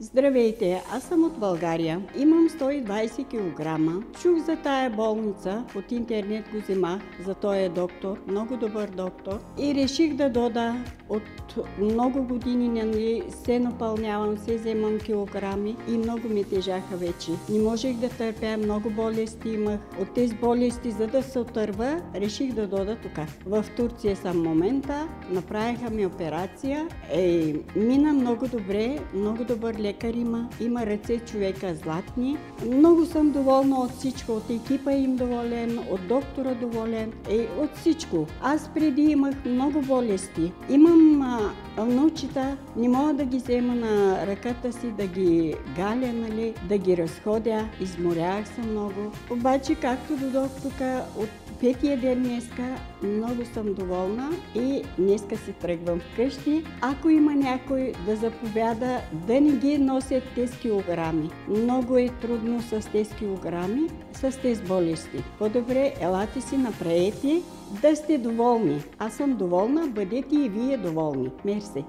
Здравейте, аз съм от България. Имам 120 кг. Чух за тая болница, от интернет го вземах, за този доктор, много добър доктор. И реших да дода. От много години нали, се напълнявам, се вземам килограми и много ми тежаха вече. Не можех да търпя, много болести имах. От тези болести, за да се отърва, реших да дода тук. В Турция съм в момента, направиха ми операция. Мина много добре, много добър лекар има ръце човека златни. Много съм доволна от всичко, от екипа им доволен, от доктора доволен, от всичко. Аз преди имах много болести. Имам внучета, не мога да ги взема на ръката си, да ги галя, нали, да ги разходя. Изморях се много. Обаче, както додох тук от петия ден днеска, много съм доволна и днеска си тръгвам вкъщи. Ако има някой да заповяда, да не ги носят тези килограми. Много е трудно с тези килограми, с тези болести. По-добре елате си, направете, да сте доволни. Аз съм доволна, бъдете и вие доволни. Мерси!